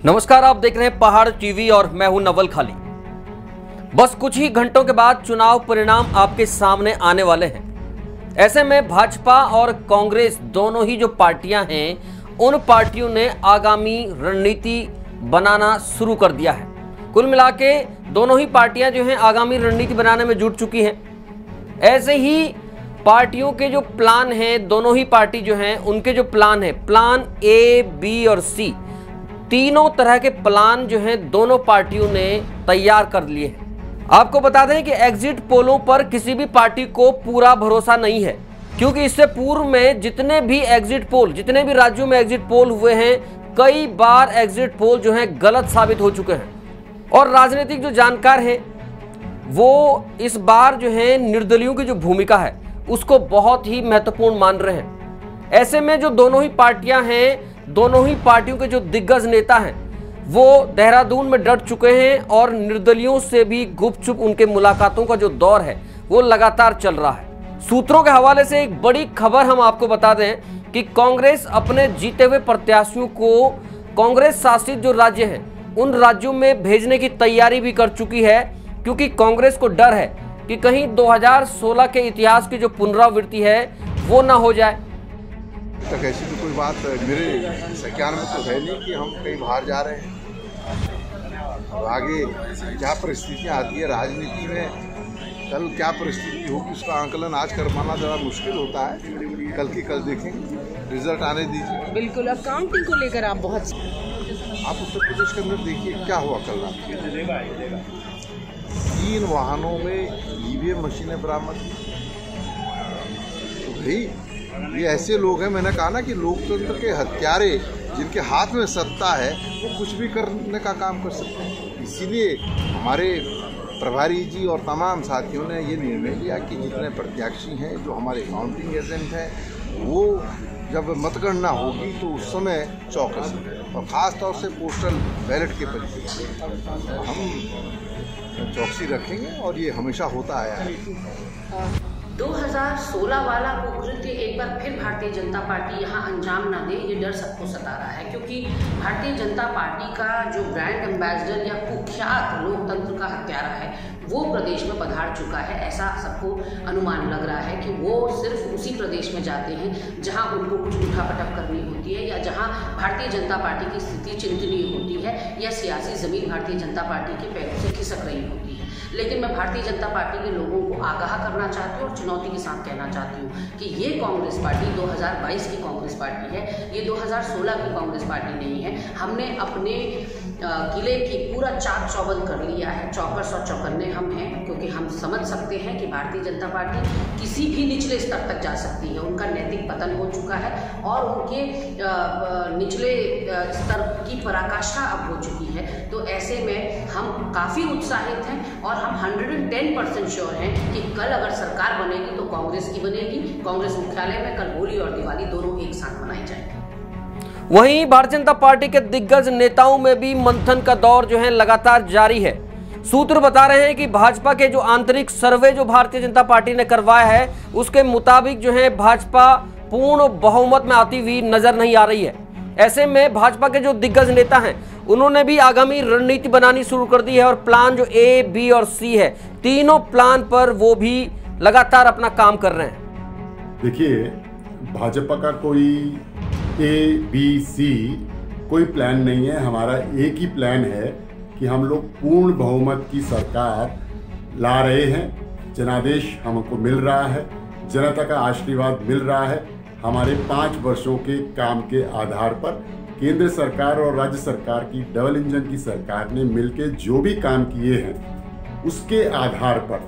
नमस्कार, आप देख रहे हैं पहाड़ टीवी और मैं हूं नवल खाली। बस कुछ ही घंटों के बाद चुनाव परिणाम आपके सामने आने वाले हैं। ऐसे में भाजपा और कांग्रेस दोनों ही जो पार्टियां हैं, उन पार्टियों ने आगामी रणनीति बनाना शुरू कर दिया है। कुल मिला के दोनों ही पार्टियां जो हैं आगामी रणनीति बनाने में जुट चुकी हैं। ऐसे ही पार्टियों के जो प्लान हैं, दोनों ही पार्टी जो हैं उनके जो प्लान है, प्लान ए, बी और सी, तीनों तरह के प्लान जो हैं दोनों पार्टियों ने तैयार कर लिए हैं। आपको बता दें कि एग्जिट पोलों पर किसी भी पार्टी को पूरा भरोसा नहीं है, क्योंकि इससे पूर्व में जितने भी राज्यों में एग्जिट पोल हुए हैं, कई बार एग्जिट पोल जो हैं गलत साबित हो चुके हैं। और राजनीतिक जो जानकार हैं वो इस बार जो है निर्दलियों की जो भूमिका है उसको बहुत ही महत्वपूर्ण मान रहे हैं। ऐसे में जो दोनों ही पार्टियां हैं, दोनों ही पार्टियों के जो दिग्गज नेता हैं वो देहरादून में डट चुके हैं और निर्दलियों से भी गुपचुप उनके मुलाकातों का जो दौर है वो लगातार चल रहा है। सूत्रों के हवाले से एक बड़ी खबर हम आपको बता दें कि कांग्रेस अपने जीते हुए प्रत्याशियों को कांग्रेस शासित जो राज्य हैं उन राज्यों में भेजने की तैयारी भी कर चुकी है, क्योंकि कांग्रेस को डर है कि कहीं 2016 के इतिहास की जो पुनरावृत्ति है वो ना हो जाए। तक ऐसी तो कोई बात मेरे संज्ञान में तो है नहीं कि हम कहीं बाहर जा रहे हैं। और आगे क्या परिस्थितियाँ आती है राजनीति में, कल क्या परिस्थिति होगी उसका आंकलन आज कर पाना ज़रा मुश्किल होता है। कल की कल देखेंगे, रिजल्ट आने दीजिए। बिल्कुल, अकाउंटिंग को लेकर आप उत्तर प्रदेश के अंदर देखिए क्या हुआ कल रात। 3 वाहनों में ईवीएम मशीनें बरामद। तो भाई ये ऐसे लोग हैं, मैंने कहा ना कि लोकतंत्र के हत्यारे जिनके हाथ में सत्ता है वो कुछ भी करने का काम कर सकते हैं। इसीलिए हमारे प्रभारी जी और तमाम साथियों ने ये निर्णय लिया कि जितने प्रत्याशी हैं, जो हमारे काउंटिंग एजेंट हैं, वो जब मतगणना होगी तो उस समय चौकस रहें, और ख़ास तौर से पोस्टल बैलेट के परिप्रेक्ष्य हम चौकसी रखेंगे और ये हमेशा होता आया है। 2016 वाला कुकृत्य एक बार फिर भारतीय जनता पार्टी यहाँ अंजाम ना दे, ये डर सबको सता रहा है, क्योंकि भारतीय जनता पार्टी का जो ब्रांड एम्बेसडर या कुख्यात लोकतंत्र का हत्यारा है वो प्रदेश में पधार चुका है। ऐसा सबको अनुमान लग रहा है कि वो सिर्फ उसी प्रदेश में जाते हैं जहाँ उनको कुछ उठापटक करनी होती है, या जहाँ भारतीय जनता पार्टी की स्थिति चिंतनीय होती है, या सियासी ज़मीन भारतीय जनता पार्टी के पैरों से खिसक रही होती है। लेकिन मैं भारतीय जनता पार्टी के लोगों को आगाह करना चाहती हूँ और चुनौती के साथ कहना चाहती हूँ कि ये कांग्रेस पार्टी 2022 की कांग्रेस पार्टी है, ये 2016 की कांग्रेस पार्टी नहीं है। हमने अपने किले की पूरा चाक चौबंद कर लिया है, चौकस और चौकन्ने हम हैं, क्योंकि हम समझ सकते हैं कि भारतीय जनता पार्टी किसी भी निचले स्तर तक जा सकती है। उनका नैतिक पतन हो चुका है और उनके निचले स्तर की पराकाष्ठा अब हो चुकी है। तो ऐसे में हम काफ़ी उत्साहित हैं और हम 110% श्योर हैं कि कल अगर सरकार बनेगी तो कांग्रेस की बनेगी। कांग्रेस मुख्यालय में कल होली और दिवाली दोनों एक साथ मनाई जाएगी। वहीं भारतीय जनता पार्टी के दिग्गज नेताओं में भी मंथन का दौर जो है लगातार जारी है। सूत्र बता रहे हैं कि भाजपा के जो आंतरिक सर्वे जो भारतीय जनता पार्टी ने करवाया है उसके मुताबिक जो है भाजपा पूर्ण बहुमत में आती हुई नजर नहीं आ रही है। ऐसे में भाजपा के जो दिग्गज नेता हैं उन्होंने भी आगामी रणनीति बनानी शुरू कर दी है और प्लान जो ए, बी और सी है, तीनों प्लान पर वो भी लगातार अपना काम कर रहे हैं। देखिए, भाजपा का कोई ए, बी, सी कोई प्लान नहीं है। हमारा एक ही प्लान है कि हम लोग पूर्ण बहुमत की सरकार ला रहे हैं। जनादेश हमको मिल रहा है, जनता का आशीर्वाद मिल रहा है। हमारे 5 वर्षों के काम के आधार पर केंद्र सरकार और राज्य सरकार की डबल इंजन की सरकार ने मिलकर जो भी काम किए हैं उसके आधार पर,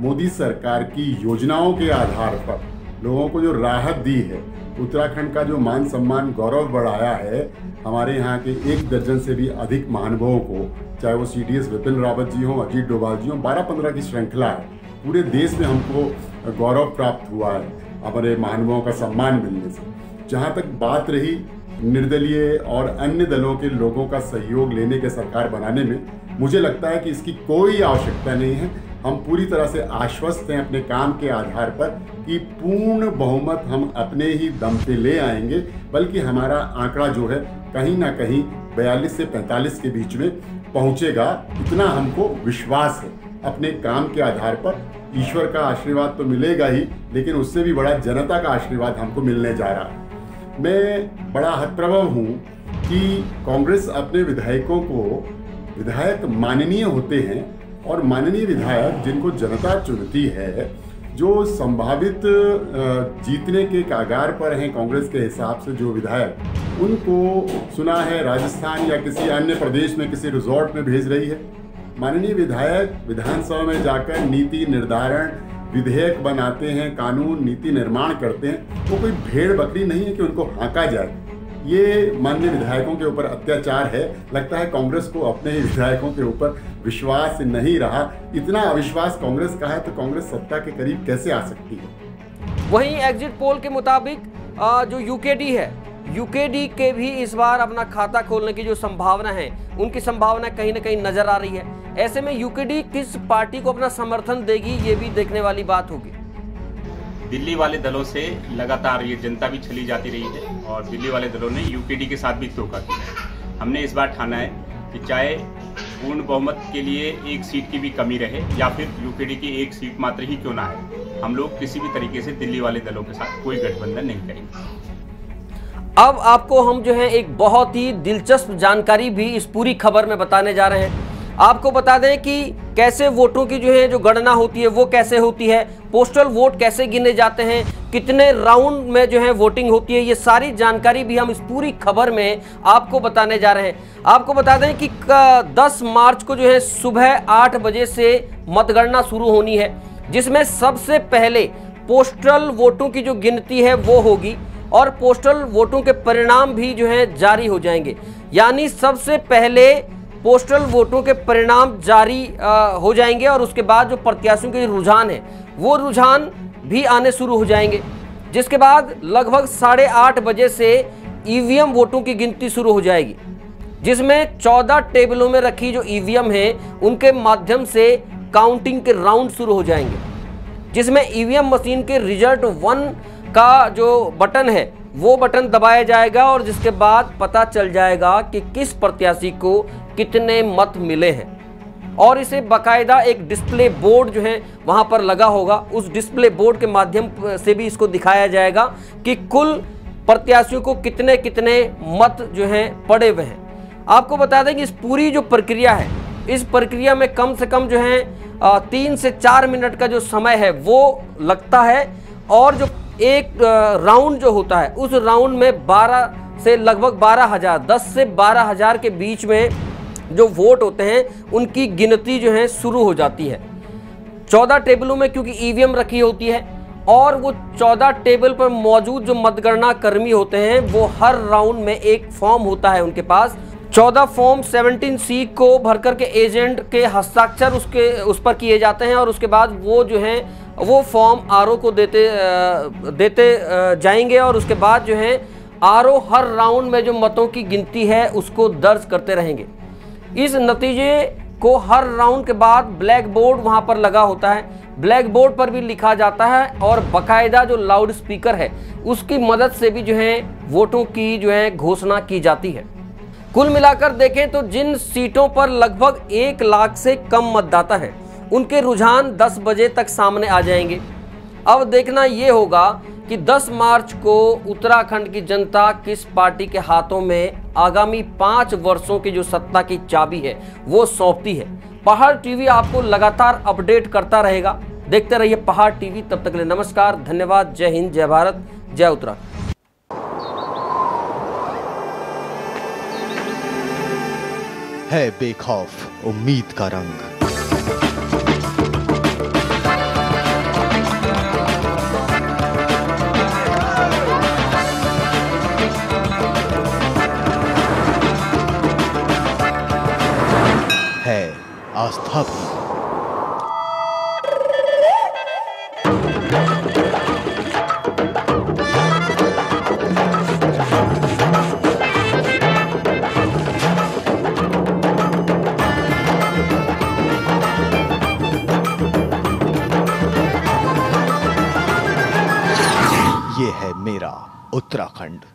मोदी सरकार की योजनाओं के आधार पर लोगों को जो राहत दी है, उत्तराखंड का जो मान सम्मान गौरव बढ़ाया है, हमारे यहाँ के 1 दर्जन से भी अधिक महानुभावों को, चाहे वो CDS विपिन रावत जी हों, अजीत डोभाल जी हों, 12-15 की श्रृंखला है। पूरे देश में हमको गौरव प्राप्त हुआ है हमारे महानुभावों का सम्मान मिलने से। जहाँ तक बात रही निर्दलीय और अन्य दलों के लोगों का सहयोग लेने के सरकार बनाने में, मुझे लगता है कि इसकी कोई आवश्यकता नहीं है। हम पूरी तरह से आश्वस्त हैं अपने काम के आधार पर कि पूर्ण बहुमत हम अपने ही दम पे ले आएंगे, बल्कि हमारा आंकड़ा जो है कहीं ना कहीं 42 से 45 के बीच में पहुंचेगा, इतना हमको विश्वास है। अपने काम के आधार पर ईश्वर का आशीर्वाद तो मिलेगा ही, लेकिन उससे भी बड़ा जनता का आशीर्वाद हमको मिलने जा रहा है। मैं बड़ा हतप्रभव हूँ कि कांग्रेस अपने विधायकों को, विधायक माननीय होते हैं और माननीय विधायक जिनको जनता चुनती है, जो संभावित जीतने के कागार पर हैं कांग्रेस के हिसाब से जो विधायक, उनको सुना है राजस्थान या किसी अन्य प्रदेश में किसी रिजॉर्ट में भेज रही है। माननीय विधायक विधानसभा में जाकर नीति निर्धारण, विधेयक बनाते हैं, कानून नीति निर्माण करते हैं। वो कोई भेड़ बकरी नहीं है कि उनको हाँका जाए। ये माननीय विधायकों के ऊपर अत्याचार है। लगता है कांग्रेस को अपने ही विधायकों के ऊपर विश्वास नहीं रहा। इतना अविश्वास कांग्रेस का है तो कांग्रेस सत्ता के करीब कैसे आ सकती है। वहीं एग्जिट पोल के मुताबिक जो यूकेडी है, यूकेडी के भी इस बार अपना खाता खोलने की जो संभावना है, उनकी संभावना कहीं ना कहीं नजर आ रही है। ऐसे में यूकेडी किस पार्टी को अपना समर्थन देगी, ये भी देखने वाली बात होगी। दिल्ली वाले दलों से लगातार ये जनता भी छली जाती रही है और दिल्ली वाले दलों ने यूकेडी के साथ भी धोखा किया है। हमने इस बार ठाना है कि चाहे पूर्ण बहुमत के लिए एक सीट की भी कमी रहे या फिर यूकेडी की एक सीट मात्र ही क्यों ना है, हम लोग किसी भी तरीके से दिल्ली वाले दलों के साथ कोई गठबंधन नहीं करेंगे। अब आपको हम जो है एक बहुत ही दिलचस्प जानकारी भी इस पूरी खबर में बताने जा रहे हैं। आपको बता दें कि कैसे वोटों की जो है जो गणना होती है वो कैसे होती है, पोस्टल वोट कैसे गिने जाते हैं, कितने राउंड में जो है वोटिंग होती है, ये सारी जानकारी भी हम इस पूरी खबर में आपको बताने जा रहे हैं। आपको बता दें कि 10 मार्च को जो है सुबह 8 बजे से मतगणना शुरू होनी है, जिसमें सबसे पहले पोस्टल वोटों की जो गिनती है वो होगी और पोस्टल वोटों के परिणाम भी जो है जारी हो जाएंगे। यानी सबसे पहले पोस्टल वोटों के परिणाम जारी हो जाएंगे और उसके बाद जो प्रत्याशियों के रुझान है वो रुझान भी आने शुरू हो जाएंगे, जिसके बाद लगभग 8:30 बजे से ईवीएम वोटों की गिनती शुरू हो जाएगी, जिसमें 14 टेबलों में रखी जो ईवीएम है उनके माध्यम से काउंटिंग के राउंड शुरू हो जाएंगे, जिसमें ईवीएम मशीन के रिजल्ट 1 का जो बटन है वो बटन दबाया जाएगा और जिसके बाद पता चल जाएगा कि किस प्रत्याशी को कितने मत मिले हैं। और इसे बाकायदा एक डिस्प्ले बोर्ड जो है वहां पर लगा होगा, उस डिस्प्ले बोर्ड के माध्यम से भी इसको दिखाया जाएगा कि कुल प्रत्याशियों को कितने कितने मत जो हैं पड़े हुए हैं। आपको बता दें कि इस पूरी जो प्रक्रिया है, इस प्रक्रिया में कम से कम जो है 3 से 4 मिनट का जो समय है वो लगता है और जो एक राउंड जो होता है उस राउंड में 12 से लगभग 12,000, 10 से 12,000 के बीच में जो वोट होते हैं उनकी गिनती जो है शुरू हो जाती है। 14 टेबलों में क्योंकि ईवीएम रखी होती है और वो 14 टेबल पर मौजूद जो मतगणना कर्मी होते हैं वो हर राउंड में एक फॉर्म होता है उनके पास। 14 फॉर्म 17C को भर कर के एजेंट के हस्ताक्षर उस पर किए जाते हैं और उसके बाद वो जो है वो फॉर्म आरओ को देते जाएंगे और उसके बाद जो है आरओ हर राउंड में जो मतों की गिनती है उसको दर्ज करते रहेंगे। इस नतीजे को हर राउंड के बाद ब्लैक बोर्ड वहां पर लगा होता है, ब्लैक बोर्ड पर भी लिखा जाता है और बाकायदा जो लाउड स्पीकर है उसकी मदद से भी जो है वोटों की जो है घोषणा की जाती है। कुल मिलाकर देखें तो जिन सीटों पर लगभग 1 लाख से कम मतदाता हैं उनके रुझान 10 बजे तक सामने आ जाएंगे। अब देखना ये होगा कि 10 मार्च को उत्तराखंड की जनता किस पार्टी के हाथों में आगामी 5 वर्षों की जो सत्ता की चाबी है वो सौंपती है। पहाड़ टीवी आपको लगातार अपडेट करता रहेगा। देखते रहिए पहाड़ टीवी। तब तक के लिए नमस्कार, धन्यवाद। जय हिंद, जय भारत, जय उत्तराखंड। है बेखौफ उम्मीद का रंग, है आस्था भी। ये है मेरा उत्तराखंड।